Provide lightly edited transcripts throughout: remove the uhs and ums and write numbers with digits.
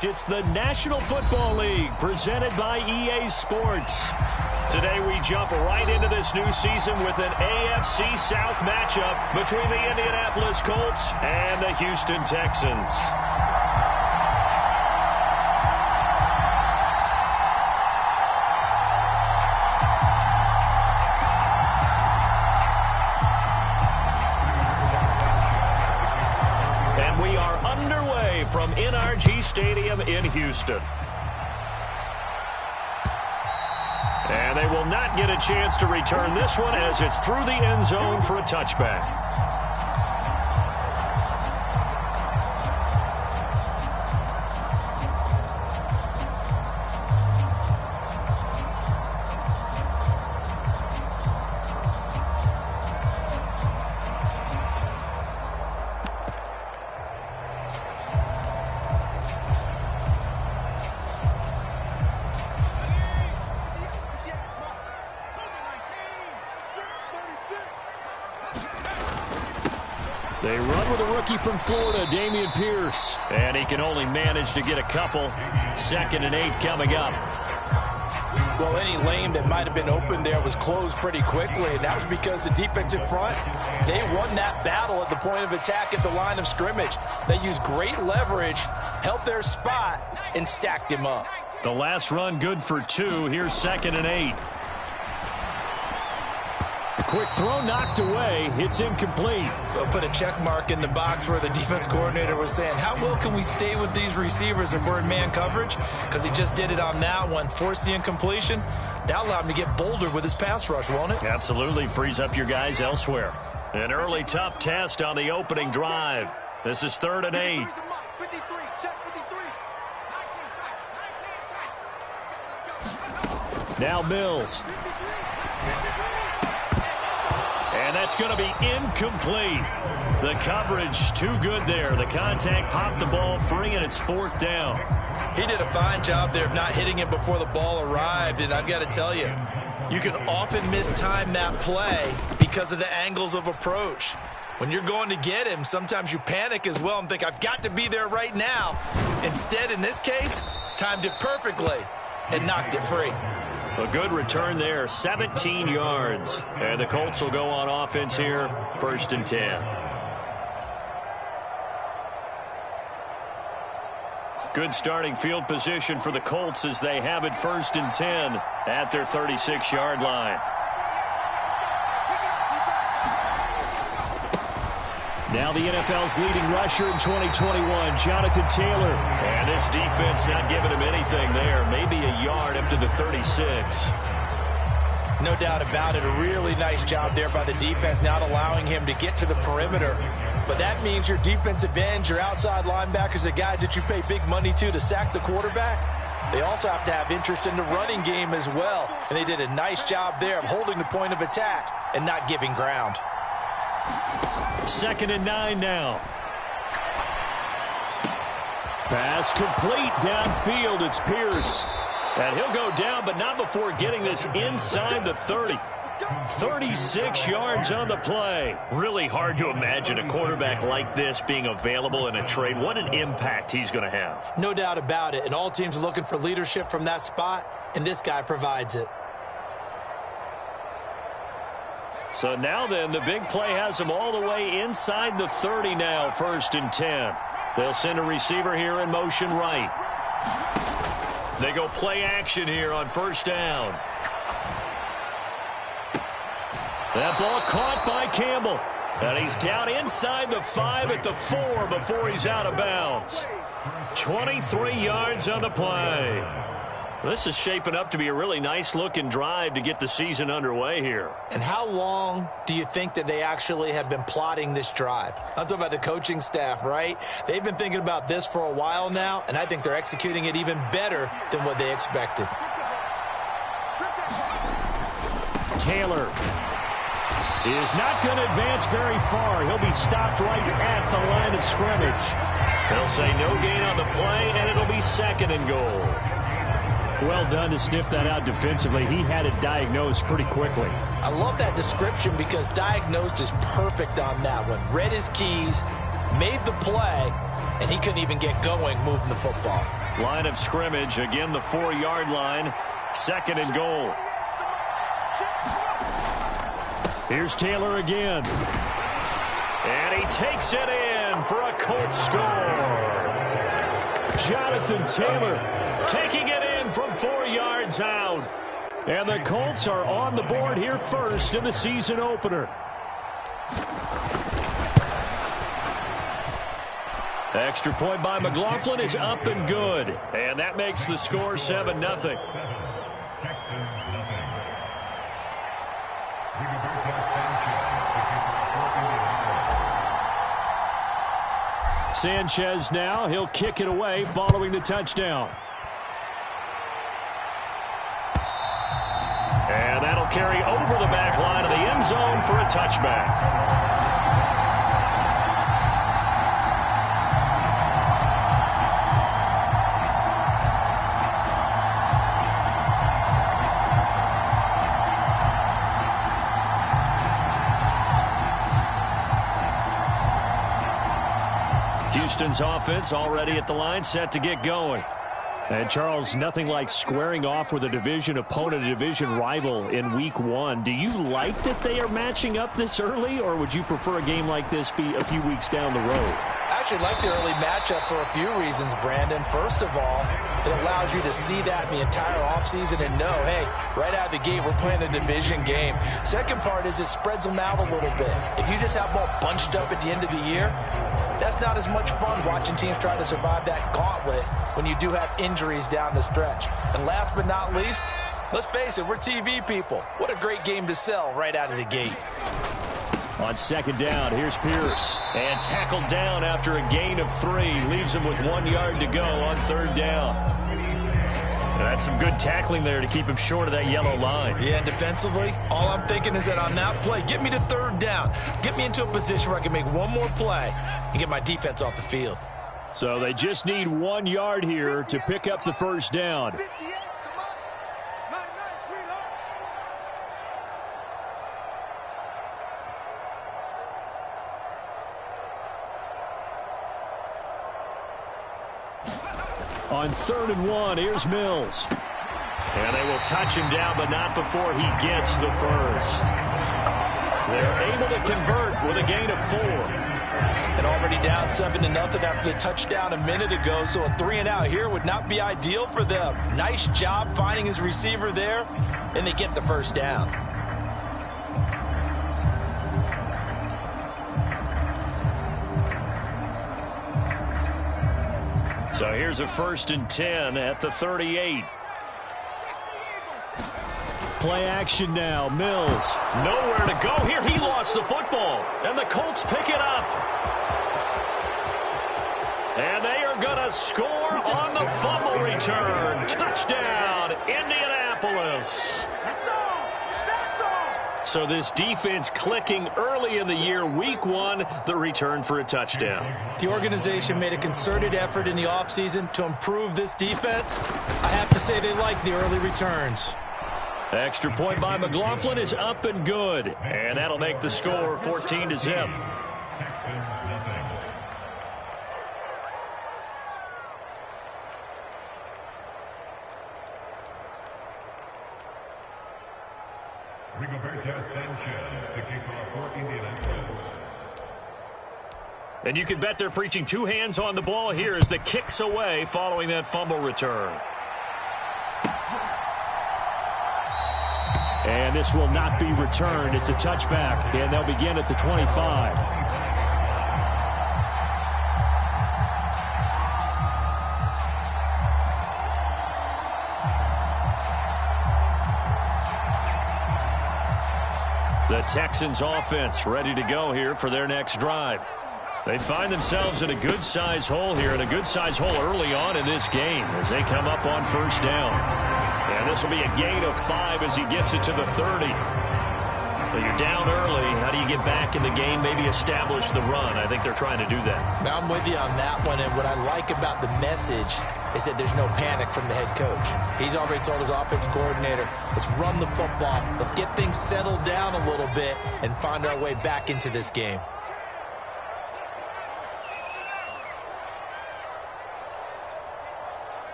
It's the National Football League presented by EA Sports. Today we jump right into this new season with an AFC South matchup between the Indianapolis Colts and the Houston Texans. And we are underway from NRG Stadium in Houston. And they will not get a chance to return this one as it's through the end zone for a touchback. They run with a rookie from Florida, Dameon Pierce. And he can only manage to get a couple. 2nd and 8 coming up. Well, any lane that might have been open there was closed pretty quickly, and that was because the defensive front, they won that battle at the point of attack at the line of scrimmage. They used great leverage, held their spot, and stacked him up. The last run good for 2. Here's 2nd and 8. Quick throw knocked away. It's incomplete. We'll put a check mark in the box where the defense coordinator was saying, how well can we stay with these receivers if we're in man coverage? Because he just did it on that one, forced the incompletion. That allowed him to get bolder with his pass rush, won't it? Absolutely. Frees up your guys elsewhere. An early tough test on the opening drive. This is 3rd and 8. Now Mills. And that's going to be incomplete. The coverage too good there. The contact popped the ball free, and it's 4th down. He did a fine job there of not hitting it before the ball arrived, and I've got to tell you, you can often mistime that play because of the angles of approach. When you're going to get him, sometimes you panic as well and think, I've got to be there right now. Instead, in this case, timed it perfectly and knocked it free. A good return there, 17 yards. And the Colts will go on offense here, 1st and 10. Good starting field position for the Colts as they have it 1st and 10 at their 36-yard line. Now the NFL's leading rusher in 2021, Jonathan Taylor. And this defense not giving him anything there. Maybe a yard up to the 36. No doubt about it. A really nice job there by the defense, not allowing him to get to the perimeter. But that means your defensive ends, your outside linebackers, the guys that you pay big money to sack the quarterback, they also have to have interest in the running game as well. And they did a nice job there of holding the point of attack and not giving ground. 2nd and 9 now. Pass complete downfield. It's Pierce. And he'll go down, but not before getting this inside the 30. 36 yards on the play. Really hard to imagine a quarterback like this being available in a trade. What an impact he's going to have. No doubt about it. And all teams are looking for leadership from that spot, and this guy provides it. So now then, the big play has them all the way inside the 30 now, 1st and 10. They'll send a receiver here in motion right. They go play action here on 1st down. That ball caught by Campbell. And he's down inside the 5 at the 4 before he's out of bounds. 23 yards on the play. This is shaping up to be a really nice-looking drive to get the season underway here. And how long do you think that they actually have been plotting this drive? I'm talking about the coaching staff, right? They've been thinking about this for a while now, and I think they're executing it even better than what they expected. Taylor is not going to advance very far. He'll be stopped right at the line of scrimmage. They'll say no gain on the play, and it'll be 2nd and goal. Well done to sniff that out defensively. He had it diagnosed pretty quickly. I love that description because diagnosed is perfect on that one. Read his keys, made the play, and he couldn't even get going moving the football. Line of scrimmage, again the 4-yard line, 2nd and goal. Here's Taylor again. And he takes it in for a Colts score. Jonathan Taylor taking it in from 4 yards out. And the Colts are on the board here first in the season opener. Extra point by McLaughlin is up and good. And that makes the score 7-0. Sanchez now, he'll kick it away following the touchdown. And that'll carry over the back line of the end zone for a touchback. Houston's offense already at the line, set to get going. And, Charles, nothing like squaring off with a division opponent, a division rival in Week 1. Do you like that they are matching up this early, or would you prefer a game like this be a few weeks down the road? I actually like the early matchup for a few reasons, Brandon. First of all, it allows you to see that in the entire offseason and know, hey, right out of the gate, we're playing a division game. Second part is it spreads them out a little bit. If you just have them all bunched up at the end of the year, that's not as much fun watching teams try to survive that gauntlet when you do have injuries down the stretch. And last but not least, let's face it, we're TV people. What a great game to sell right out of the gate. On 2nd down, here's Pierce. And tackled down after a gain of 3. Leaves him with 1 yard to go on 3rd down. And that's some good tackling there to keep him short of that yellow line. Yeah, and defensively, all I'm thinking is that on that play, get me to 3rd down. Get me into a position where I can make one more play and get my defense off the field. So they just need 1 yard here to pick up the 1st down. On 3rd and 1, here's Mills. And they will touch him down, but not before he gets the first. They're able to convert with a gain of 4. And already down 7-0 after the touchdown a minute ago, so a 3 and out here would not be ideal for them. Nice job finding his receiver there, and they get the 1st down. So here's a 1st and 10 at the 38. Play action now. Mills. Nowhere to go here. He lost the football. And the Colts pick it up. And they are going to score on the fumble return. Touchdown, Indianapolis. So this defense clicking early in the year, Week 1, the return for a touchdown. The organization made a concerted effort in the offseason to improve this defense. I have to say they like the early returns. Extra point by McLaughlin is up and good. And that'll make the score 14-0. And you can bet they're preaching 2 hands on the ball here as the kick's away following that fumble return. And this will not be returned. It's a touchback, and they'll begin at the 25. The Texans offense ready to go here for their next drive. They find themselves in a good-size hole here, and a good-size hole early on in this game as they come up on 1st down. And this will be a gain of 5 as he gets it to the 30. So you're down early. How do you get back in the game, maybe establish the run? I think they're trying to do that. Now, I'm with you on that one, and what I like about the message is that there's no panic from the head coach. He's already told his offensive coordinator, let's run the football, let's get things settled down a little bit and find our way back into this game.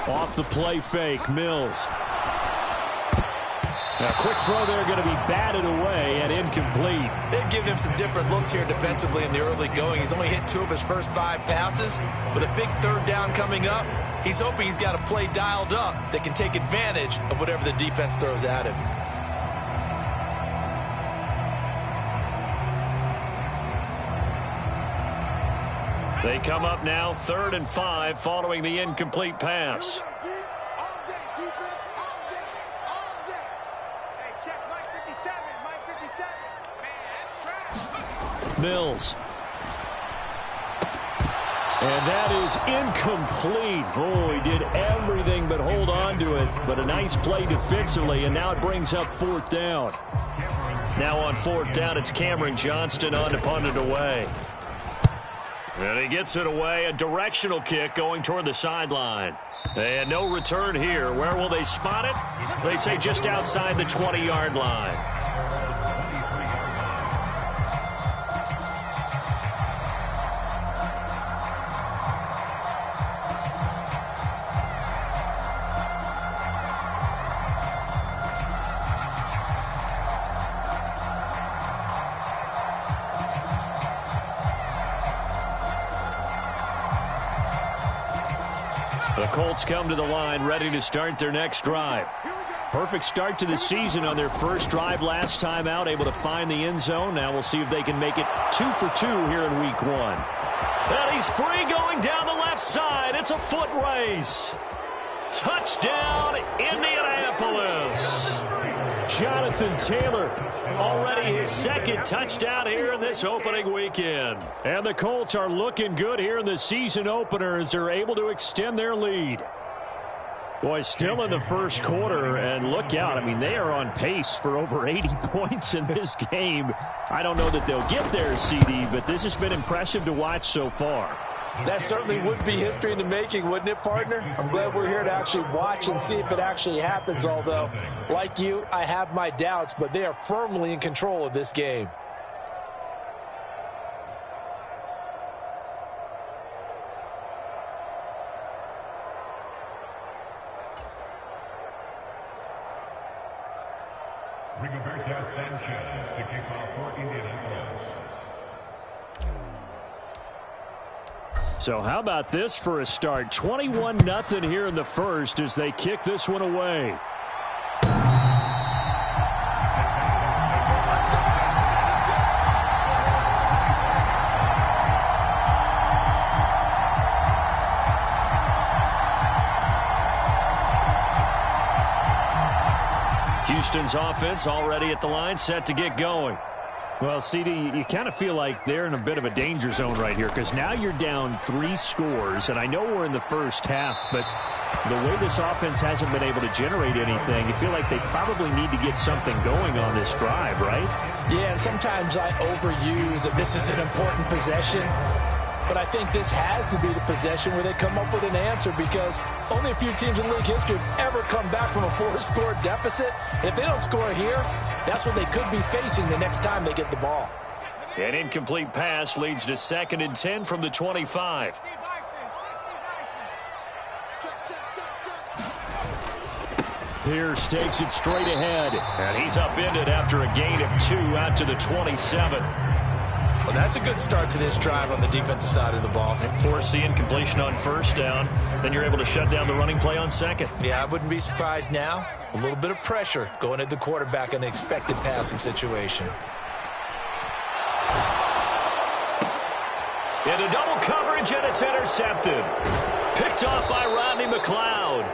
Off the play fake, Mills. A quick throw there going to be batted away and incomplete. They've given him some different looks here defensively in the early going. He's only hit 2 of his first 5 passes. With a big third down coming up, he's hoping he's got a play dialed up that can take advantage of whatever the defense throws at him. They come up now 3rd and 5 following the incomplete pass. Mills. And that is incomplete. Oh, he did everything but hold on to it. But a nice play defensively, and now it brings up 4th down. Now on 4th down, it's Cameron Johnston on to punt it away. And he gets it away. A directional kick going toward the sideline. And no return here. Where will they spot it? They say just outside the 20-yard line. The Colts come to the line ready to start their next drive. Perfect start to the season on their first drive last time out, able to find the end zone. Now we'll see if they can make it 2 for 2 here in week 1. And he's free going down the left side. It's a foot race. Touchdown, Indianapolis. Jonathan Taylor, already his 2nd touchdown here in this opening weekend. And the Colts are looking good here in the season opener as they're able to extend their lead. Boy, still in the first quarter, and look out. I mean, they are on pace for over 80 points in this game. I don't know that they'll get there, CD, but this has been impressive to watch so far. That certainly would be history in the making, wouldn't it, partner? I'm glad we're here to actually watch and see if it actually happens, although, like you, I have my doubts, but they are firmly in control of this game. Rigoberto Sanchez to kick off for Indianapolis. So how about this for a start? 21-0 here in the first as they kick this one away. Houston's offense already at the line, set to get going. Well, CD, you kind of feel like they're in a bit of a danger zone right here because now you're down 3 scores, and I know we're in the first half, but the way this offense hasn't been able to generate anything, you feel like they probably need to get something going on this drive, right? Yeah, and sometimes I overuse that this is an important possession, but I think this has to be the possession where they come up with an answer because only a few teams in league history have ever come back from a 4-score deficit. And if they don't score here, that's what they could be facing the next time they get the ball. An incomplete pass leads to 2nd and 10 from the 25. Pierce takes it straight ahead, and he's upended after a gain of 2 out to the 27. Well, that's a good start to this drive on the defensive side of the ball. Force the incompletion on 1st down. Then you're able to shut down the running play on 2nd. Yeah, I wouldn't be surprised now. A little bit of pressure going at the quarterback in an expected passing situation. Into double coverage, and it's intercepted. Picked off by Rodney McLeod.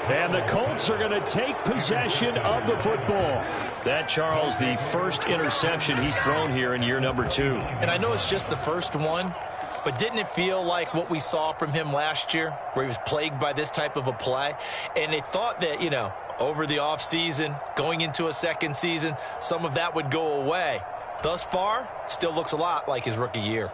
And the Colts are going to take possession of the football. That, Charles, the first interception he's thrown here in year number 2. And I know it's just the first one, but didn't it feel like what we saw from him last year, where he was plagued by this type of a play? And they thought that, you know, over the offseason, going into a 2nd season, some of that would go away. Thus far, still looks a lot like his rookie year.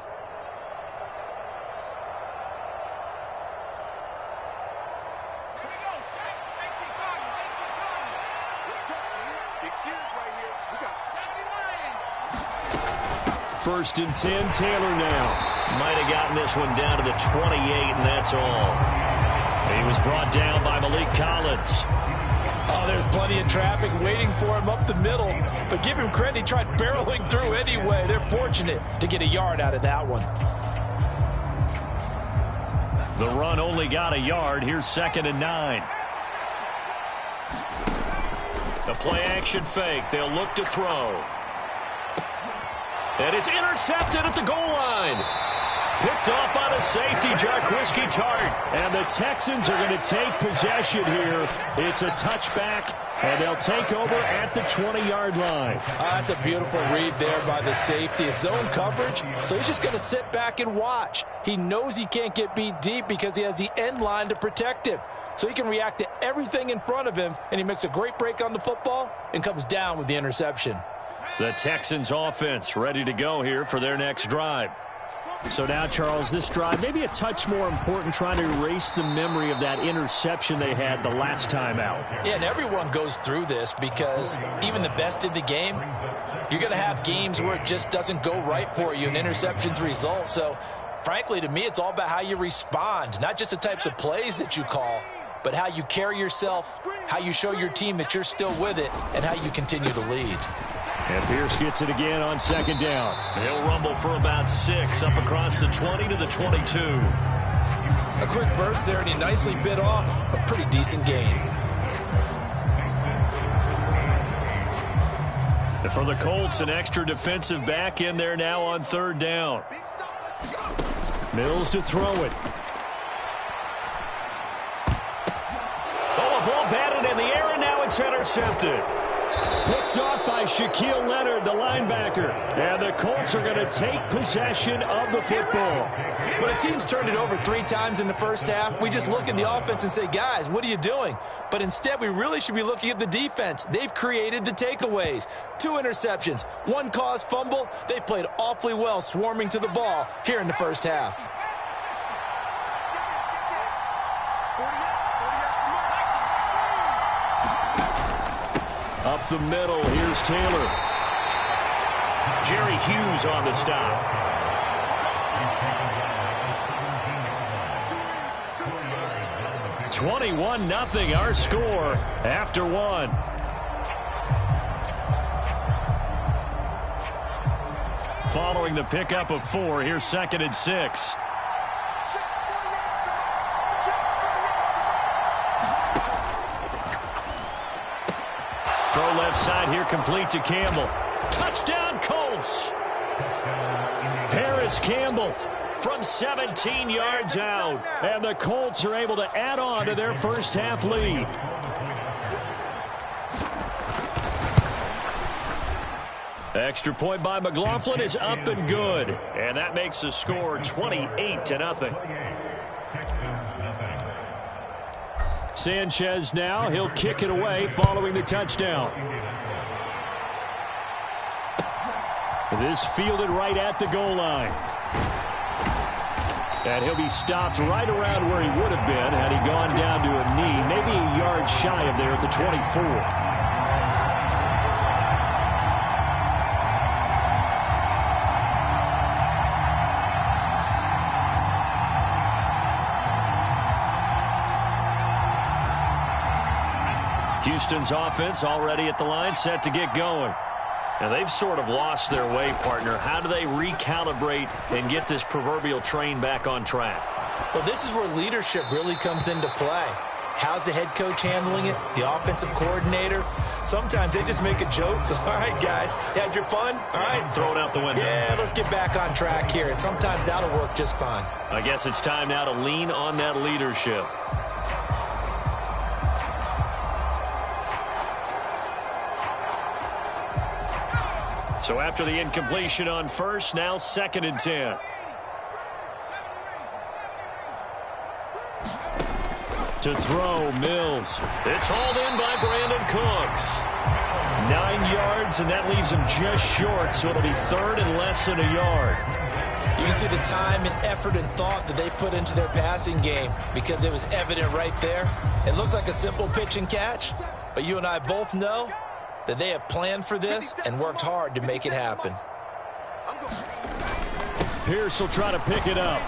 First and 10, Taylor now. Might have gotten this one down to the 28, and that's all. He was brought down by Malik Collins. Oh, there's plenty of traffic waiting for him up the middle. But give him credit, he tried barreling through anyway. They're fortunate to get a yard out of that one. The run only got a yard. Here's 2nd and 9. The play-action fake. They'll look to throw. And it's intercepted at the goal line. Picked off by the safety, Jarquiski Tart. And the Texans are going to take possession here. It's a touchback, and they'll take over at the 20-yard line. That's a beautiful read there by the safety. It's zone coverage, so he's just going to sit back and watch. He knows he can't get beat deep because he has the end line to protect him. So he can react to everything in front of him, and he makes a great break on the football and comes down with the interception. The Texans offense ready to go here for their next drive. So now, Charles, this drive maybe a touch more important, trying to erase the memory of that interception they had the last time out. Yeah, and everyone goes through this because even the best in the game, you're going to have games where it just doesn't go right for you, and interceptions result. So, frankly, to me, it's all about how you respond, not just the types of plays that you call, but how you carry yourself, how you show your team that you're still with it, and how you continue to lead. And Pierce gets it again on 2nd down. He'll rumble for about 6 up across the 20 to the 22. A quick burst there, and he nicely bit off a pretty decent gain. And for the Colts, an extra defensive back in there now on 3rd down. Mills to throw it. Oh, a ball batted in the air, and now it's intercepted. Picked off by Shaquille Leonard, the linebacker. And the Colts are going to take possession of the football. When a team's turned it over 3 times in the first half, we just look at the offense and say, guys, what are you doing? But instead, we really should be looking at the defense. They've created the takeaways. 2 interceptions, 1 caused fumble. They played awfully well swarming to the ball here in the first half. Up the middle, here's Taylor. Jerry Hughes on the stop. (21-0) our score after 1. Following the pickup of 4, here's 2nd and 6. Throw left side here, complete to Campbell. Touchdown, Colts! Paris Campbell from 17 yards out. And the Colts are able to add on to their first half lead. Extra point by McLaughlin is up and good. And that makes the score 28-0. Sanchez now, he'll kick it away following the touchdown. This fielded right at the goal line. And he'll be stopped right around where he would have been had he gone down to a knee, maybe a yard shy of there at the 24. Houston's offense already at the line, set to get going. And they've sort of lost their way, partner. How do they recalibrate and get this proverbial train back on track? Well, this is where leadership really comes into play. How's the head coach handling it? The offensive coordinator? Sometimes they just make a joke. All right, guys, you had your fun? All right. Throw it out the window. Yeah, let's get back on track here. And sometimes that'll work just fine. I guess it's time now to lean on that leadership. So after the incompletion on first, now 2nd and 10. To throw, Mills. It's hauled in by Brandon Cooks. 9 yards, and that leaves him just short, so it'll be 3rd and less than a yard. You can see the time and effort and thought that they put into their passing game because it was evident right there. It looks like a simple pitch and catch, but you and I both know that they have planned for this and worked hard to make it happen. Pierce will try to pick it up.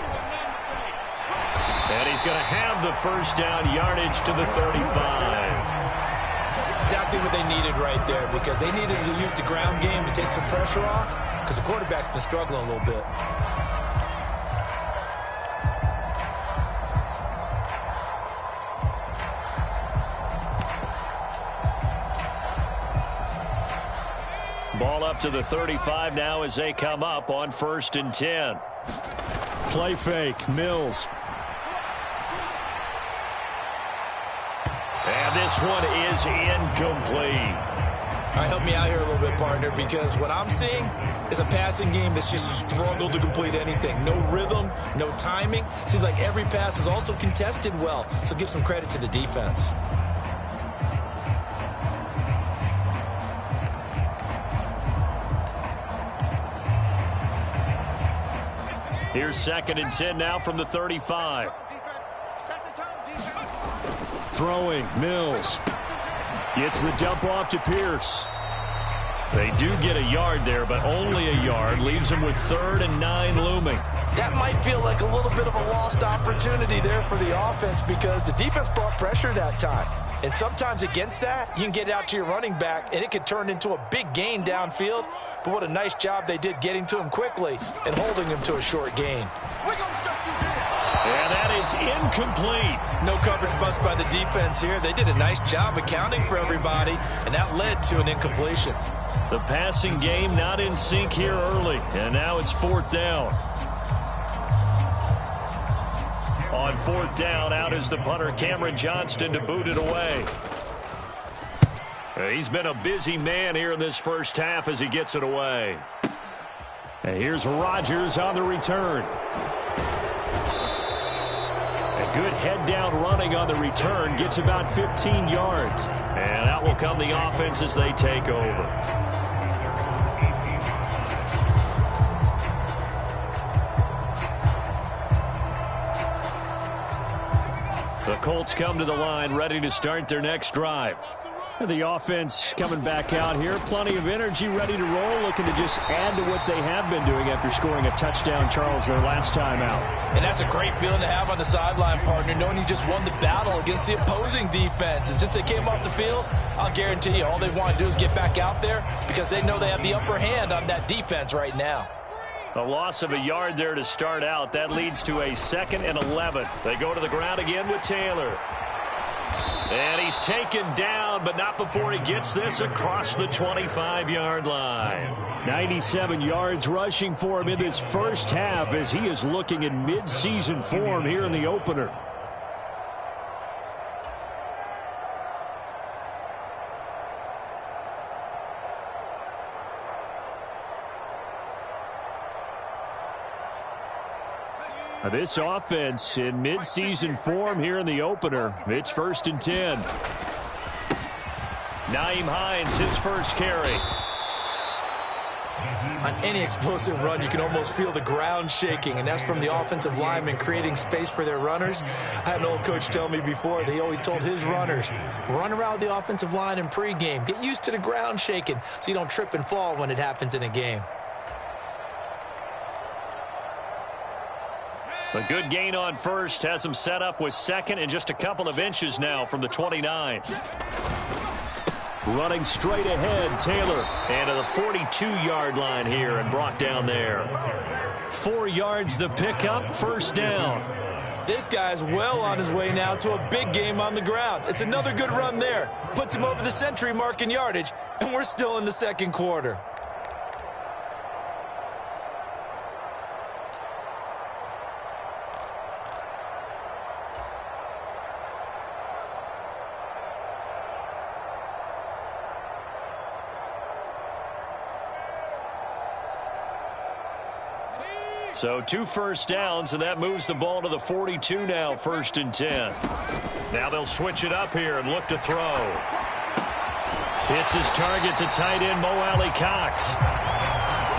And he's going to have the first down, yardage to the 35. Exactly what they needed right there, because they needed to use the ground game to take some pressure off, because the quarterback's been struggling a little bit. Ball up to the 35 now as they come up on 1st and 10. Play fake, Mills. And this one is incomplete. All right, help me out here a little bit, partner, because what I'm seeing is a passing game that's just struggled to complete anything. No rhythm, no timing. Seems like every pass is also contested well, so give some credit to the defense. Here's 2nd and 10 now from the 35. Throwing, Mills. Gets the dump off to Pierce. They do get a yard there, but only a yard. Leaves them with 3rd and 9 looming. That might feel like a little bit of a lost opportunity there for the offense, because the defense brought pressure that time. And sometimes against that, you can get out to your running back, and it could turn into a big gain downfield. But what a nice job they did getting to him quickly and holding him to a short gain. And that is incomplete. No coverage bust by the defense here. They did a nice job accounting for everybody, and that led to an incompletion. The passing game not in sync here early, and now it's 4th down. On 4th down, out is the punter, Cameron Johnston, to boot it away. He's been a busy man here in this first half as he gets it away. And here's Rodgers on the return. A good head-down running on the return. Gets about 15 yards. And out will come the offense as they take over. The Colts come to the line, ready to start their next drive. The offense coming back out here. Plenty of energy, ready to roll, looking to just add to what they have been doing after scoring a touchdown, Charles, their last time out. And that's a great feeling to have on the sideline, partner, knowing you just won the battle against the opposing defense. And since they came off the field, I'll guarantee you all they want to do is get back out there, because they know they have the upper hand on that defense right now. A loss of a yard there to start out. That leads to a 2nd and 11. They go to the ground again with Taylor. And he's taken down, but not before he gets this across the 25-yard line. 97 yards rushing for him in this first half as he is looking in mid-season form here in the opener. This offense in mid-season form here in the opener. It's 1st and 10. Nyheim Hines, his first carry. On any explosive run, you can almost feel the ground shaking, and that's from the offensive linemen creating space for their runners. I had an old coach tell me before, they always told his runners, run around the offensive line in pregame. Get used to the ground shaking so you don't trip and fall when it happens in a game. A good gain on first has him set up with 2nd and just a couple of inches now from the 29. Running straight ahead, Taylor. And to the 42-yard line here and brought down there. 4 yards the pickup, 1st down. This guy's well on his way now to a big game on the ground. It's another good run there. Puts him over the century mark in yardage, and we're still in the 2nd quarter. So 2 first downs, and that moves the ball to the 42 now, 1st and 10. Now they'll switch it up here and look to throw. Hits his target, the tight end, Mo Alley Cox.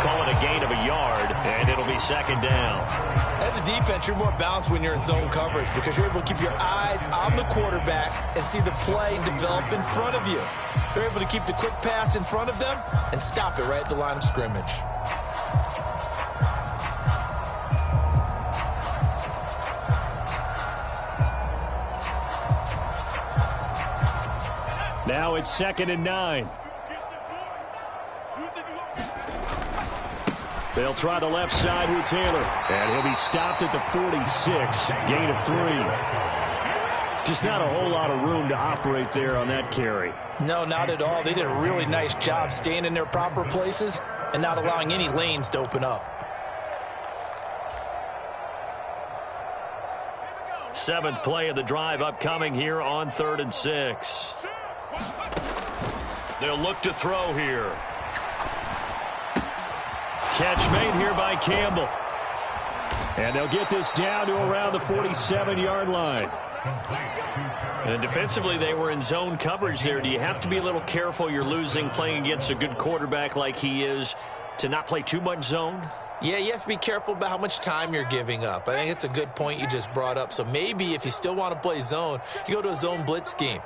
Call it a gain of a yard, and it'll be 2nd down. As a defense, you're more balanced when you're in zone coverage because you're able to keep your eyes on the quarterback and see the play develop in front of you. They're able to keep the quick pass in front of them and stop it right at the line of scrimmage. Now it's 2nd and 9. They'll try the left side with Taylor. And he'll be stopped at the 46. Gain of 3. Just not a whole lot of room to operate there on that carry. No, not at all. They did a really nice job staying in their proper places and not allowing any lanes to open up. 7th play of the drive upcoming here on 3rd and 6. They'll look to throw here. Catch made here by Campbell. And they'll get this down to around the 47-yard line. And defensively, they were in zone coverage there. Do you have to be a little careful you're losing playing against a good quarterback like he is to not play too much zone? Yeah, you have to be careful about how much time you're giving up. I think it's a good point you just brought up. So maybe if you still want to play zone, you go to a zone blitz scheme.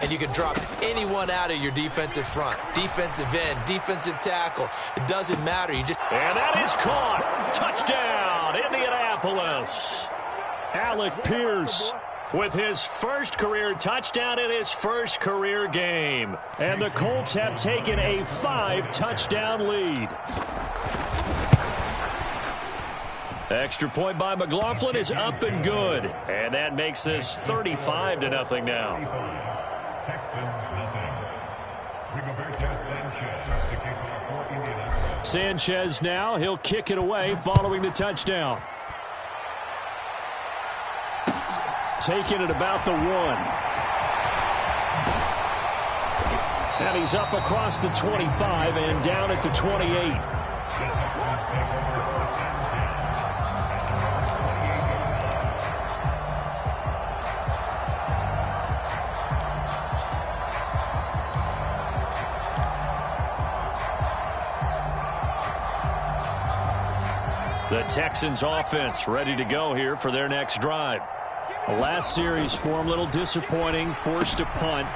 And you can drop anyone out of your defensive front. Defensive end, defensive tackle. It doesn't matter. You just... And that is caught. Touchdown, Indianapolis. Alec Pierce with his first career touchdown in his first career game. And the Colts have taken a 5-touchdown lead. Extra point by McLaughlin is up and good. And that makes this 35-0 now. Sanchez now, he'll kick it away following the touchdown. Taking it about the 1. And he's up across the 25 and down at the 28. The Texans offense ready to go here for their next drive. The last series for them, a little disappointing, forced a punt.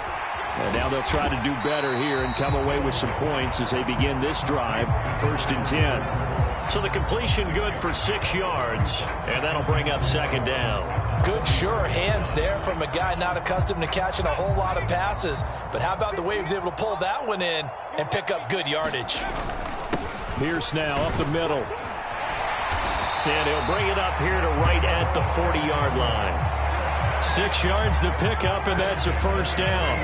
And now they'll try to do better here and come away with some points as they begin this drive, 1st and 10. So the completion good for 6 yards, and that'll bring up 2nd down. Good, sure hands there from a guy not accustomed to catching a whole lot of passes. But how about the way he was able to pull that one in and pick up good yardage? Pierce now up the middle. And he'll bring it up here to right at the 40-yard line. 6 yards to pick up, and that's a 1st down.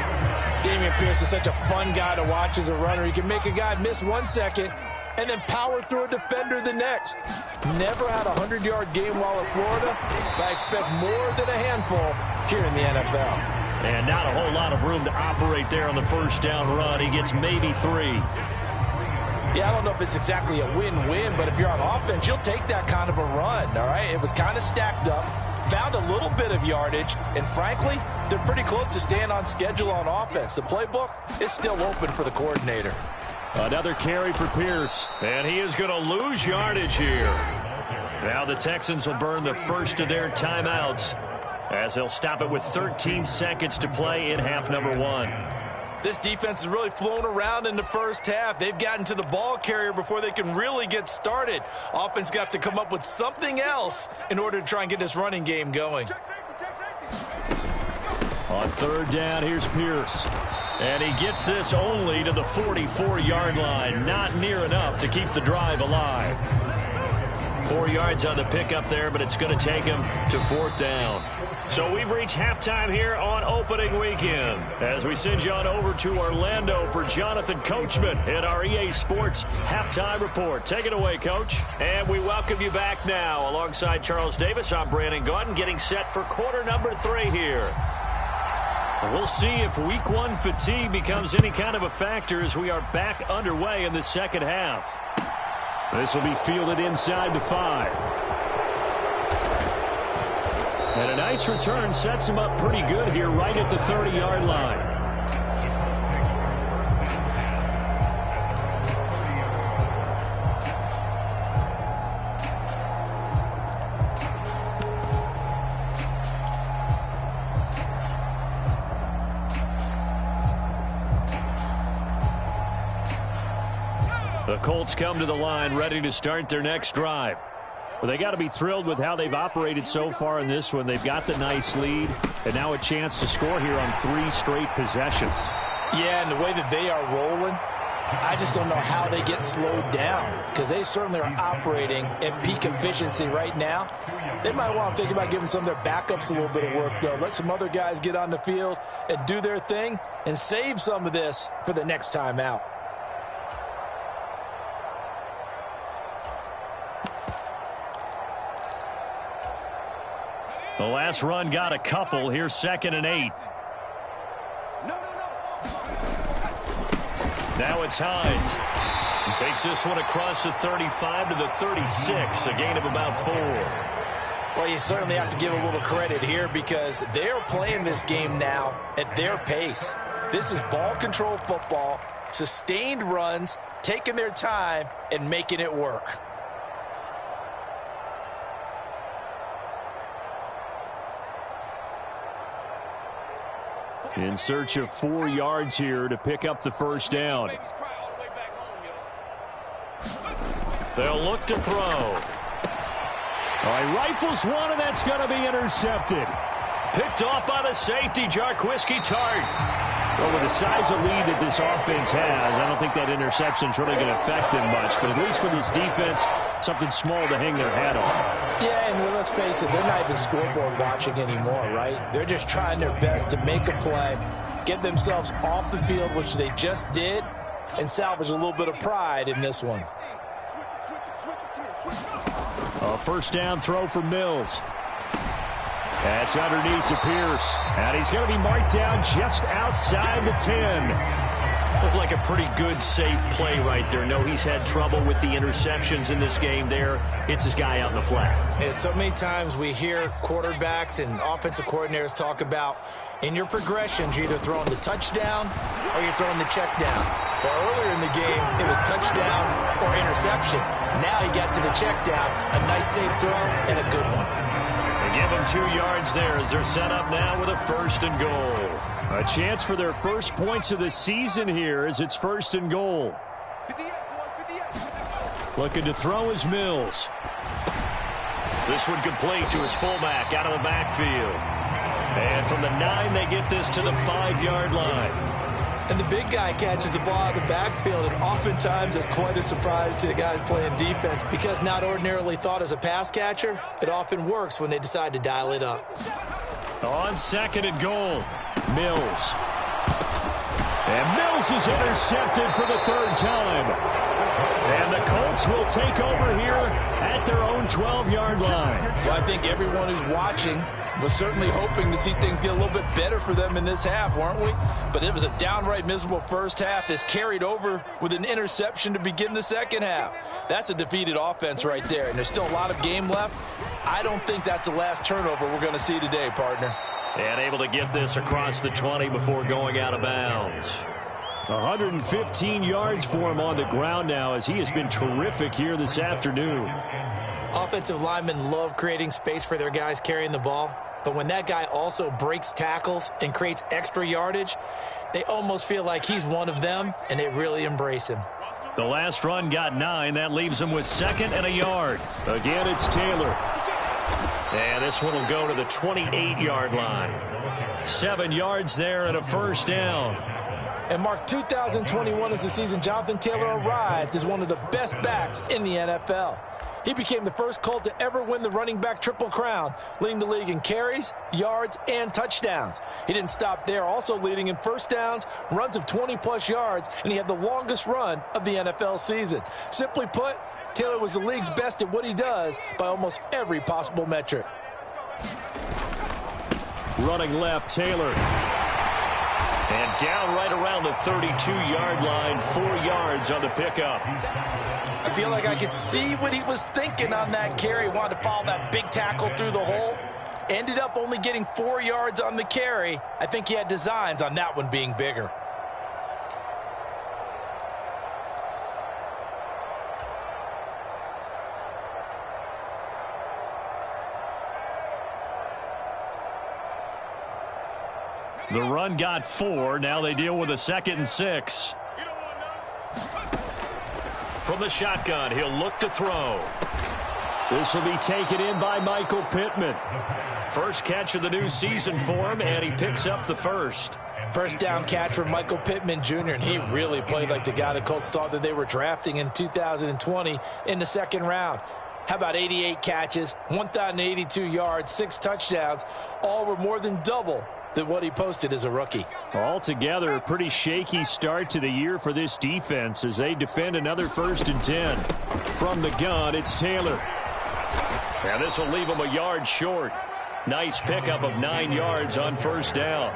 Dameon Pierce is such a fun guy to watch as a runner. He can make a guy miss 1 second and then power through a defender the next. Never had a 100-yard game while at Florida, but I expect more than a handful here in the NFL. And not a whole lot of room to operate there on the 1st down run. He gets maybe 3. Yeah, I don't know if it's exactly a win-win, but if you're on offense, you'll take that kind of a run, all right? It was kind of stacked up, found a little bit of yardage, and frankly, they're pretty close to staying on schedule on offense. The playbook is still open for the coordinator. Another carry for Pierce. And he is going to lose yardage here. Now the Texans will burn the first of their timeouts as they'll stop it with 13 seconds to play in half number 1. This defense has really flown around in the first half. They've gotten to the ball carrier before they can really get started. Offense got to come up with something else in order to try and get this running game going. On 3rd down, here's Pierce. And he gets this only to the 44-yard line. Not near enough to keep the drive alive. 4 yards on the pickup there, but it's going to take him to 4th down. So we've reached halftime here on opening weekend as we send you on over to Orlando for Jonathan Coachman in our EA Sports Halftime Report. Take it away, Coach. And we welcome you back now. Alongside Charles Davis, I'm Brandon Gaudin, getting set for quarter number 3 here. We'll see if week 1 fatigue becomes any kind of a factor as we are back underway in the second half. This will be fielded inside the 5. And a nice return sets him up pretty good here right at the 30-yard line. The Colts come to the line ready to start their next drive. Well, they got to be thrilled with how they've operated so far in this one. They've got the nice lead, and now a chance to score here on 3 straight possessions. Yeah, and the way that they are rolling, I just don't know how they get slowed down, because they certainly are operating at peak efficiency right now. They might want to think about giving some of their backups a little bit of work, though. Let some other guys get on the field and do their thing and save some of this for the next time out. The last run got a couple. Here's 2nd and 8. Now it's Hines. He takes this one across the 35 to the 36, a gain of about 4. Well, you certainly have to give a little credit here because they're playing this game now at their pace. This is ball control football, sustained runs, taking their time and making it work. In search of 4 yards here to pick up the first down. They'll look to throw. All right, rifles one, and that's going to be intercepted. Picked off by the safety, Jarquiski Tart. Well, with the size of lead that this offense has, I don't think that interception's really going to affect them much. But at least for this defense, something small to hang their hat on. Yeah, and let's face it, they're not even scoreboard watching anymore, right? They're just trying their best to make a play, get themselves off the field, which they just did, and salvage a little bit of pride in this one. A first down throw for Mills. That's underneath to Pierce. And he's going to be marked down just outside the 10. Looked like a pretty good, safe play right there. No, he's had trouble with the interceptions in this game there. Hits his guy out in the flat. Yeah, so many times we hear quarterbacks and offensive coordinators talk about in your progressions, you're either throwing the touchdown or you're throwing the check down. But earlier in the game, it was touchdown or interception. Now he got to the check down. A nice, safe throw and a good one. They give him 2 yards there as they're set up now with a 1st and goal. A chance for their first points of the season here as it's 1st and goal. Looking to throw is Mills. This one complete to his fullback out of the backfield. And from the 9, they get this to the 5-yard line. And the big guy catches the ball out of the backfield, and oftentimes it's quite a surprise to the guys playing defense because not ordinarily thought as a pass catcher, it often works when they decide to dial it up. On 2nd and goal, Mills. And Mills is intercepted for the 3rd time. And the Colts will take over here at their own 12-yard line. Well, I think everyone who's watching was certainly hoping to see things get a little bit better for them in this half, weren't we? But it was a downright miserable first half. This carried over with an interception to begin the second half. That's a defeated offense right there, and there's still a lot of game left. I don't think that's the last turnover we're going to see today, partner. And able to get this across the 20 before going out of bounds. 115 yards for him on the ground now as he has been terrific here this afternoon. Offensive linemen love creating space for their guys carrying the ball, but when that guy also breaks tackles and creates extra yardage, they almost feel like he's one of them, and they really embrace him. The last run got 9. That leaves him with 2nd and a yard. Again, it's Taylor. And this one will go to the 28-yard line. 7 yards there and a first down. And Mark, 2021 is the season Jonathan Taylor arrived as one of the best backs in the NFL. He became the first Colt to ever win the running back triple crown, leading the league in carries, yards, and touchdowns. He didn't stop there, also leading in first downs, runs of 20-plus yards, and he had the longest run of the NFL season. Simply put, Taylor was the league's best at what he does by almost every possible metric. Running left, Taylor. And down right around the 32-yard line, 4 yards on the pickup. I feel like I could see what he was thinking on that carry. Wanted to follow that big tackle through the hole. Ended up only getting 4 yards on the carry. I think he had designs on that one being bigger. The run got 4. Now they deal with a 2nd and 6. From the shotgun, he'll look to throw. This will be taken in by Michael Pittman. First catch of the new season for him, and he picks up the first. First down catch for Michael Pittman Jr., and he really played like the guy the Colts thought that they were drafting in 2020 in the second round. How about 88 catches, 1,082 yards, 6 touchdowns, all were more than double than what he posted as a rookie. Altogether, a pretty shaky start to the year for this defense as they defend another 1st and 10. From the gun, it's Taylor. And this will leave him a yard short. Nice pickup of 9 yards on first down.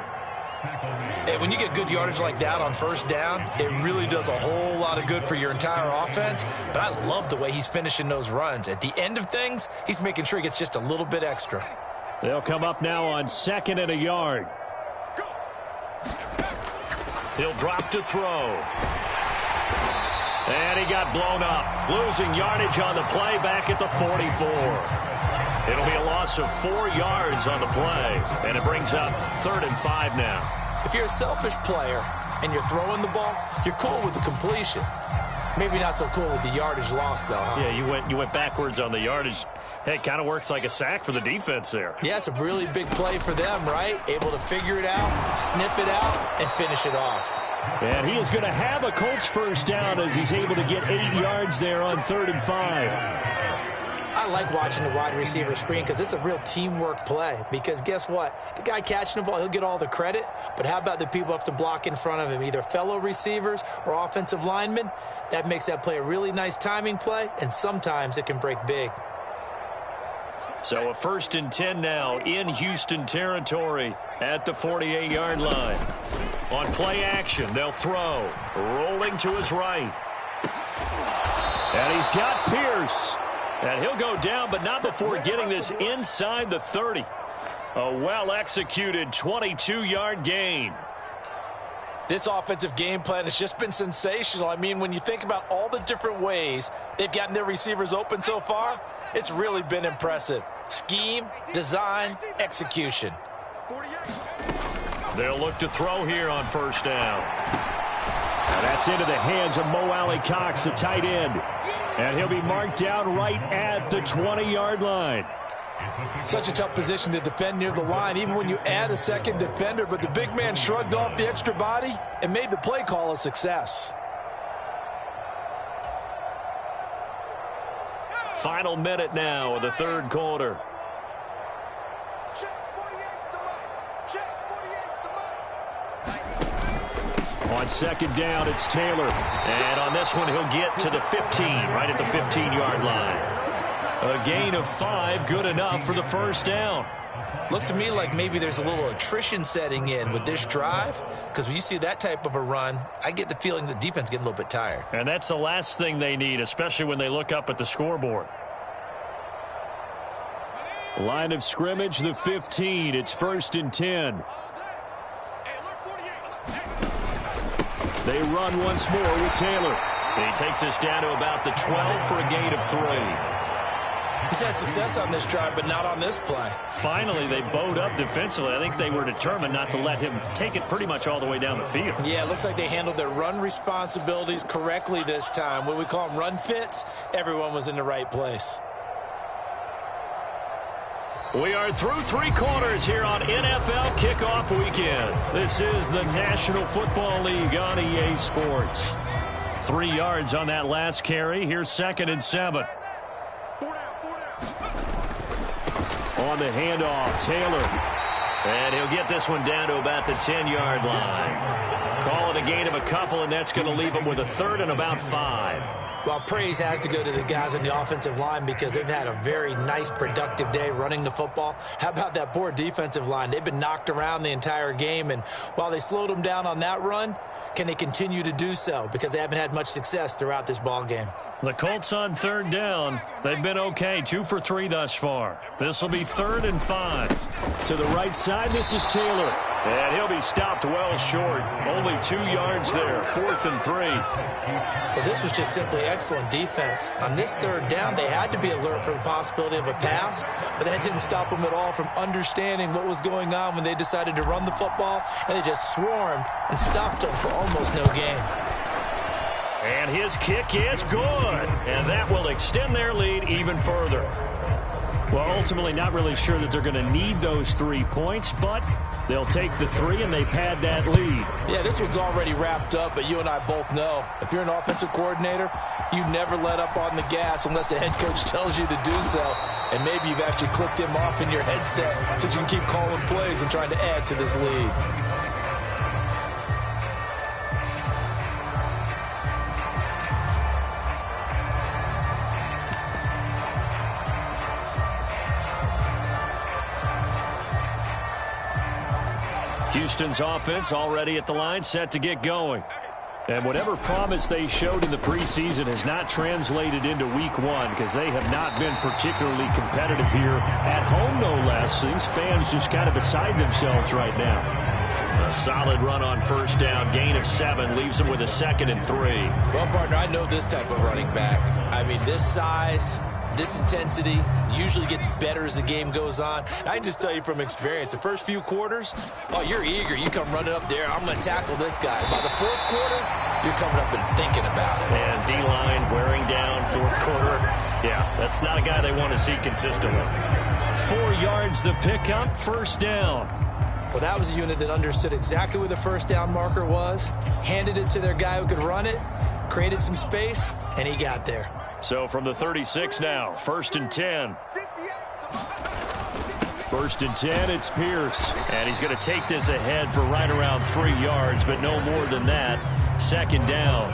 And when you get good yardage like that on first down, it really does a whole lot of good for your entire offense. But I love the way he's finishing those runs. At the end of things, he's making sure he gets just a little bit extra. They'll come up now on 2nd and a yard. He'll drop to throw. And he got blown up. Losing yardage on the play back at the 44. It'll be a loss of 4 yards on the play. And it brings up 3rd and 5 now. If you're a selfish player and you're throwing the ball, you're cool with the completion. Maybe not so cool with the yardage loss, though, huh? Yeah, you went backwards on the yardage. Hey, it kind of works like a sack for the defense there. Yeah, it's a really big play for them, right? Able to figure it out, sniff it out, and finish it off. And he is going to have a Colts first down as he's able to get 8 yards there on 3rd and 5. I like watching the wide receiver screen because it's a real teamwork play. Because guess what? The guy catching the ball, he'll get all the credit. But how about the people who have to block in front of him, either fellow receivers or offensive linemen? That makes that play a really nice timing play, and sometimes it can break big. So a 1st and 10 now in Houston territory at the 48-yard line. On play action, they'll throw. Rolling to his right. And he's got Pierce. And he'll go down, but not before getting this inside the 30. A well-executed 22-yard gain. This offensive game plan has just been sensational. I mean, when you think about all the different ways they've gotten their receivers open so far, it's really been impressive. Scheme, design, execution. They'll look to throw here on first down. And that's into the hands of Mo Alley-Cox, the tight end. And he'll be marked down right at the 20-yard line. Such a tough position to defend near the line, even when you add a second defender. But the big man shrugged off the extra body and made the play call a success. Final minute now of the 3rd quarter. On 2nd down, it's Taylor. And on this one, he'll get to the 15, right at the 15-yard line. A gain of 5, good enough for the first down. Looks to me like maybe there's a little attrition setting in with this drive, because when you see that type of a run, I get the feeling the defense getting a little bit tired. And that's the last thing they need, especially when they look up at the scoreboard. Line of scrimmage, the 15. It's 1st and 10. They run once more with Taylor. He takes us down to about the 12 for a gain of 3. He's had success on this drive, but not on this play. Finally, they bowed up defensively. I think they were determined not to let him take it pretty much all the way down the field. Yeah, it looks like they handled their run responsibilities correctly this time. What we call them run fits, everyone was in the right place. We are through 3 quarters here on NFL Kickoff Weekend. This is the National Football League on EA Sports. 3 yards on that last carry. Here's 2nd and 7. On the handoff, Taylor. And he'll get this one down to about the 10-yard line. Call it a gain of a couple, and that's going to leave him with a 3rd and about 5. Well, praise has to go to the guys on the offensive line because they've had a very nice, productive day running the football. How about that poor defensive line? They've been knocked around the entire game, and while they slowed them down on that run, can they continue to do so? Because they haven't had much success throughout this ball game. The Colts on 3rd down. They've been okay, 2 for 3 thus far. This will be 3rd and 5. To the right side, this is Taylor. And he'll be stopped well short. Only 2 yards there, 4th and 3. Well, this was just simply excellent defense. On this 3rd down, they had to be alert for the possibility of a pass, but that didn't stop them at all from understanding what was going on when they decided to run the football, and they just swarmed and stopped them for almost no gain. And his kick is good. And that will extend their lead even further. Well, ultimately not really sure that they're going to need those 3 points, but they'll take the 3 and they pad that lead. Yeah, this one's already wrapped up, but you and I both know if you're an offensive coordinator, you never let up on the gas unless the head coach tells you to do so. And maybe you've actually clicked him off in your headset so you can keep calling plays and trying to add to this lead. Houston's offense already at the line, set to get going. And whatever promise they showed in the preseason has not translated into week 1 because they have not been particularly competitive here at home, no less. These fans just kind of beside themselves right now. A solid run on first down. Gain of 7 leaves them with a 2nd and 3. Well, partner, I know this type of running back. I mean, this size, this intensity usually gets better as the game goes on. And I can just tell you from experience, the first few quarters, oh, you're eager. You come running up there, I'm going to tackle this guy. By the 4th quarter, you're coming up and thinking about it. And D-line wearing down 4th quarter. Yeah, that's not a guy they want to see consistently. 4 yards the pickup, first down. Well, that was a unit that understood exactly where the first down marker was, handed it to their guy who could run it, created some space, and he got there. So from the 36 now, 1st and 10. 1st and 10, it's Pierce. And he's going to take this ahead for right around 3 yards, but no more than that. 2nd down.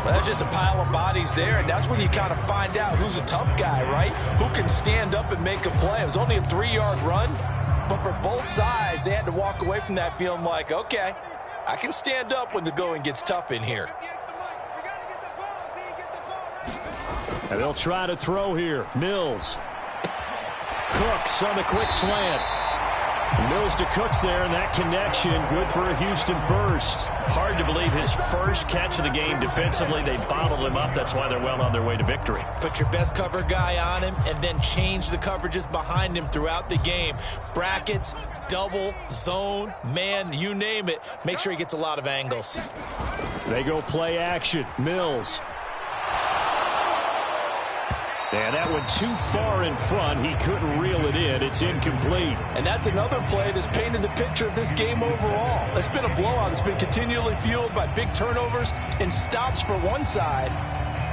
Well, that's just a pile of bodies there, and that's when you kind of find out who's a tough guy, right? Who can stand up and make a play. It was only a 3-yard run, but for both sides, they had to walk away from that feeling like, okay, I can stand up when the going gets tough in here. And they'll try to throw here. Mills. Cooks on the quick slant. Mills to Cooks there, and that connection good for a Houston first. Hard to believe his first catch of the game defensively. They bottled him up. That's why they're well on their way to victory. Put your best cover guy on him and then change the coverages behind him throughout the game. Brackets, double, zone, man, you name it. Make sure he gets a lot of angles. They go play action. Mills. And that one too far in front. He couldn't reel it in. It's incomplete. And that's another play that's painted the picture of this game overall. It's been a blowout. It's been continually fueled by big turnovers and stops for one side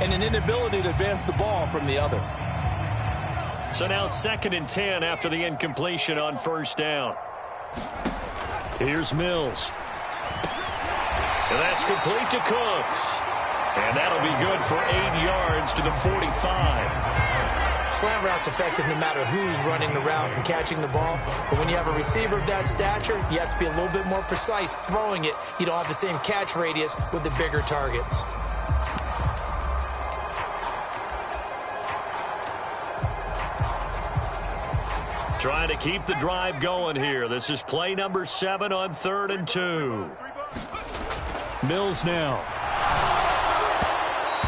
and an inability to advance the ball from the other. So now 2nd and 10 after the incompletion on first down. Here's Mills. And that's complete to Cooks. And that'll be good for 8 yards to the 45. Slant route's effective no matter who's running the route and catching the ball. But when you have a receiver of that stature, you have to be a little bit more precise throwing it. You don't have the same catch radius with the bigger targets. Trying to keep the drive going here. This is play number 7 on 3rd and 2. Mills now.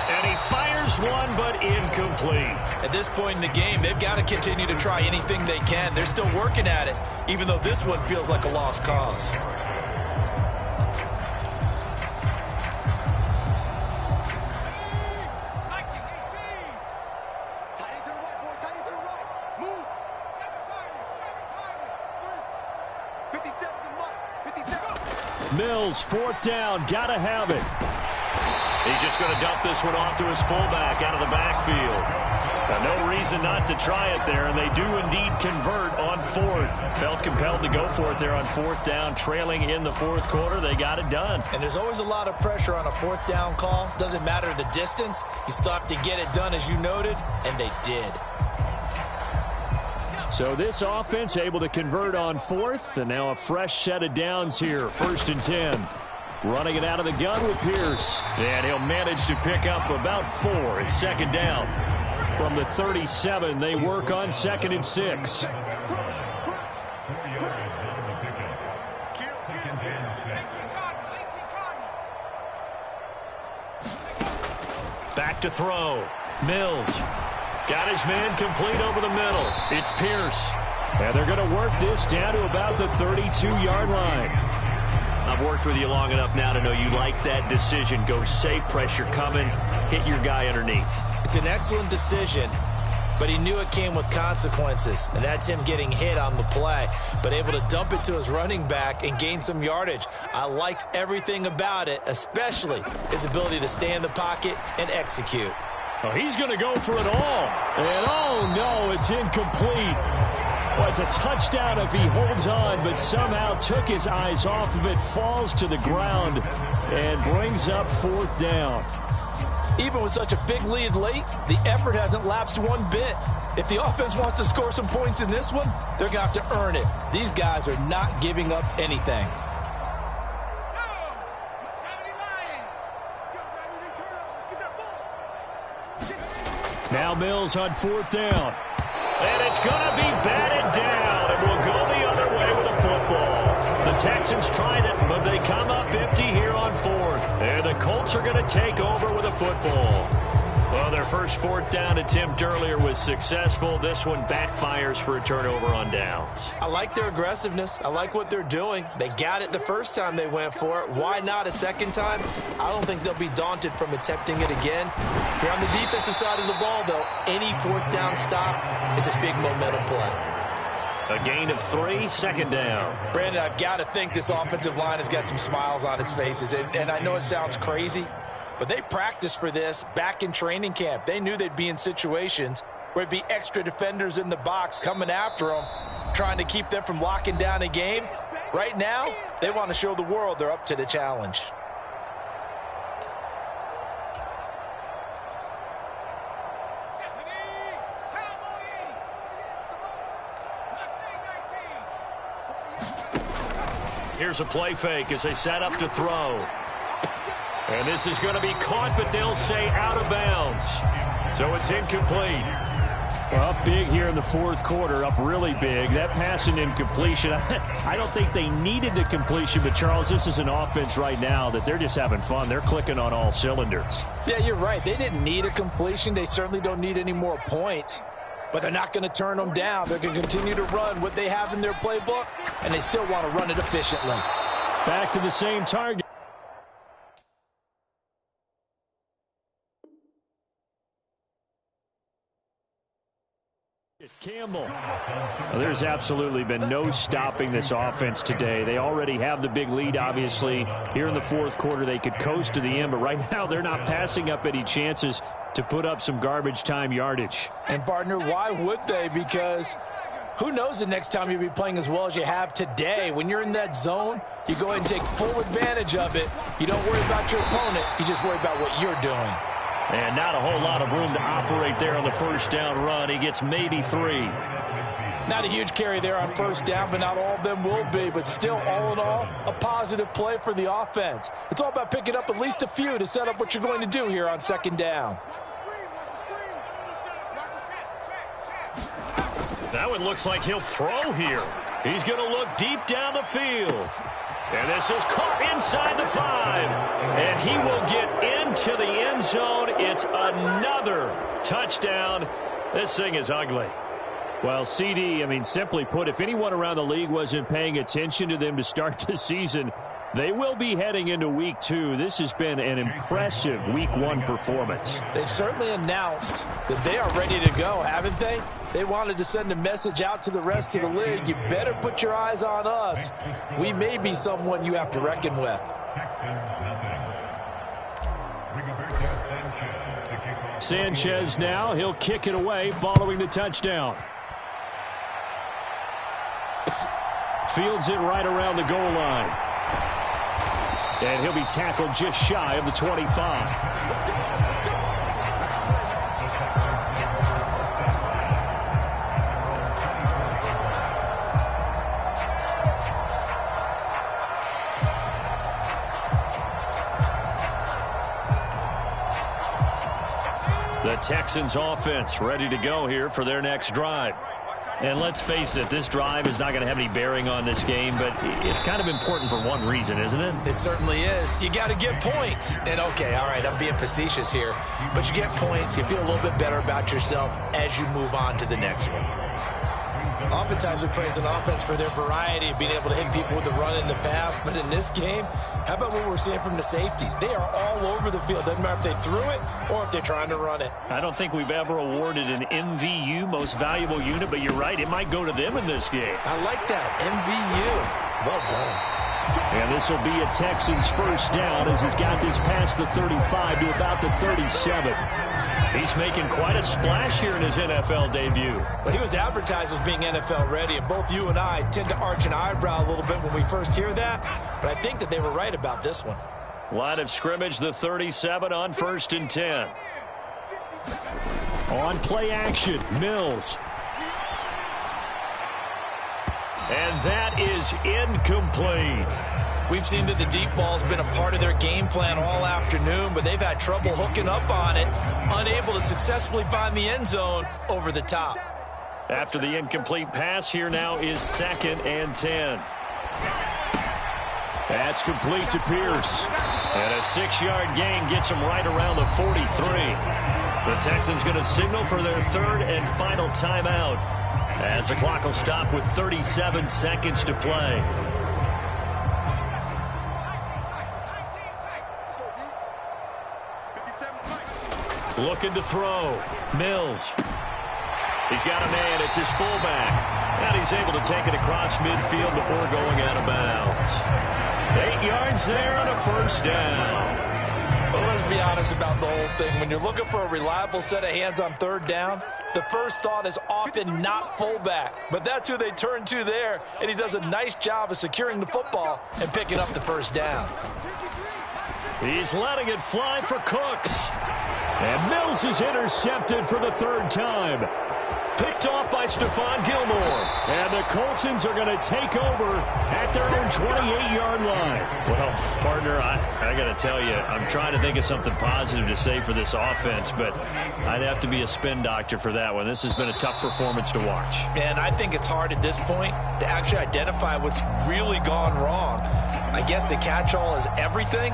And he fires one, but incomplete. At this point in the game, they've got to continue to try anything they can. They're still working at it, even though this one feels like a lost cause. Mills, 4th down, gotta have it. He's just going to dump this one off to his fullback out of the backfield. No reason not to try it there, and they do indeed convert on 4th. Felt compelled to go for it there on 4th down, trailing in the 4th quarter. They got it done. And there's always a lot of pressure on a 4th down call. Doesn't matter the distance. You still have to get it done, as you noted, and they did. So this offense able to convert on 4th, and now a fresh set of downs here, 1st and 10. Running it out of the gun with Pierce. And he'll manage to pick up about 4. It's 2nd down. From the 37, they work on 2nd and 6. Back to throw. Mills. Got his man complete over the middle. It's Pierce. And they're going to work this down to about the 32-yard line. worked with you long enough now to know you like that decision. Go safe, pressure coming, hit your guy underneath. It's an excellent decision, but he knew it came with consequences, and that's him getting hit on the play, but able to dump it to his running back and gain some yardage. I liked everything about it, especially his ability to stay in the pocket and execute. Oh, he's going to go for it all. And oh, no, it's incomplete. Well, it's a touchdown if he holds on, but somehow took his eyes off of it, falls to the ground, and brings up 4th down. Even with such a big lead late, the effort hasn't lapsed one bit. If the offense wants to score some points in this one, they're going to have to earn it. These guys are not giving up anything. Now Mills on 4th down. And it's going to be batted down, and we'll go the other way with a football. The Texans tried it, but they come up empty here on 4th. And the Colts are going to take over with a football. Well, their first 4th down attempt earlier was successful. This one backfires for a turnover on downs. I like their aggressiveness. I like what they're doing. They got it the first time they went for it. Why not a second time? I don't think they'll be daunted from attempting it again. If you're on the defensive side of the ball, though, any 4th down stop is a big momentum play. A gain of 3, 2nd down. Brandon, I've got to think this offensive line has got some smiles on its faces. And I know it sounds crazy, but they practiced for this back in training camp. They knew they'd be in situations where it'd be extra defenders in the box coming after them, trying to keep them from locking down a game. Right now, they want to show the world they're up to the challenge. Here's a play fake as they set up to throw. And this is going to be caught, but they'll say out of bounds. So it's incomplete. Well, up big here in the 4th quarter, up really big. That pass and incompletion, I don't think they needed the completion, but Charles, this is an offense right now that they're just having fun. They're clicking on all cylinders. Yeah, you're right. They didn't need a completion. They certainly don't need any more points. But they're not going to turn them down. They're going to continue to run what they have in their playbook, and they still want to run it efficiently. Back to the same target. Campbell. Well, there's absolutely been no stopping this offense today. They already have the big lead, obviously. Here in the 4th quarter, they could coast to the end, but right now they're not passing up any chances to put up some garbage time yardage. And, partner, why would they? Because who knows the next time you'll be playing as well as you have today. When you're in that zone, you go ahead and take full advantage of it. You don't worry about your opponent. You just worry about what you're doing. And not a whole lot of room to operate there on the 1st down run. He gets maybe 3. Not a huge carry there on 1st down, but not all of them will be. But still, all in all, a positive play for the offense. It's all about picking up at least a few to set up what you're going to do here on 2nd down. That one looks like he'll throw here. He's going to look deep down the field. And this is caught inside the 5. And he will get into the end zone. It's another touchdown. This thing is ugly. Well, CD, I mean, simply put, if anyone around the league wasn't paying attention to them to start the season, they will be heading into Week 2. This has been an impressive Week 1 performance. They've certainly announced that they are ready to go, haven't they? They wanted to send a message out to the rest of the league. You better put your eyes on us. We may be someone you have to reckon with. Sanchez now, he'll kick it away following the touchdown. Fields it right around the goal line. And he'll be tackled just shy of the 25. The Texans offense ready to go here for their next drive. And let's face it, this drive is not going to have any bearing on this game, but it's kind of important for one reason, isn't it? It certainly is. You got to get points. And, okay, all right, I'm being facetious here, but you get points. You feel a little bit better about yourself as you move on to the next one. Oftentimes we praise an offense for their variety of being able to hit people with the run in the pass, but in this game, how about what we're seeing from the safeties? They are all over the field. Doesn't matter if they threw it or if they're trying to run it. I don't think we've ever awarded an MVU, most valuable unit, but you're right, it might go to them in this game. I like that, MVU. Well done. And this will be a Texans first down as he's got this past the 35 to about the 37. He's making quite a splash here in his NFL debut. Well, he was advertised as being NFL ready, and both you and I tend to arch an eyebrow a little bit when we first hear that, but I think that they were right about this one. Line of scrimmage, the 37 on 1st and 10. On play action, Mills. And that is incomplete. We've seen that the deep ball's been a part of their game plan all afternoon, but they've had trouble hooking up on it, unable to successfully find the end zone over the top. After the incomplete pass, here now is 2nd and 10. That's complete to Pierce. And a 6-yard gain gets him right around the 43. The Texans going to signal for their 3rd and final timeout as the clock will stop with 37 seconds to play. Looking to throw. Mills. He's got a man. It's his fullback. And he's able to take it across midfield before going out of bounds. 8 yards there on a first down. Well, let's be honest about the whole thing. When you're looking for a reliable set of hands on 3rd down, the first thought is often not fullback. But that's who they turn to there, and he does a nice job of securing the football and picking up the first down. He's letting it fly for Cooks. And Mills is intercepted for the 3rd time. Picked off by Stephon Gilmore. And the Coltsons are going to take over at their own 28-yard line. Well, partner, I got to tell you, I'm trying to think of something positive to say for this offense, but I'd have to be a spin doctor for that one. This has been a tough performance to watch. And I think it's hard at this point to actually identify what's really gone wrong. I guess the catch-all is everything.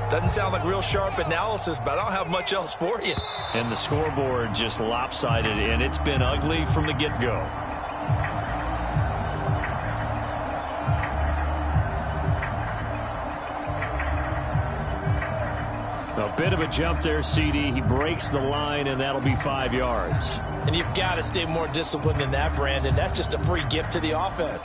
Doesn't sound like real sharp analysis, but I don't have much else for you. And the scoreboard just lopsided, and it's been ugly from the get-go. A bit of a jump there, CD. He breaks the line, and that'll be 5 yards. And you've got to stay more disciplined than that, Brandon. That's just a free gift to the offense.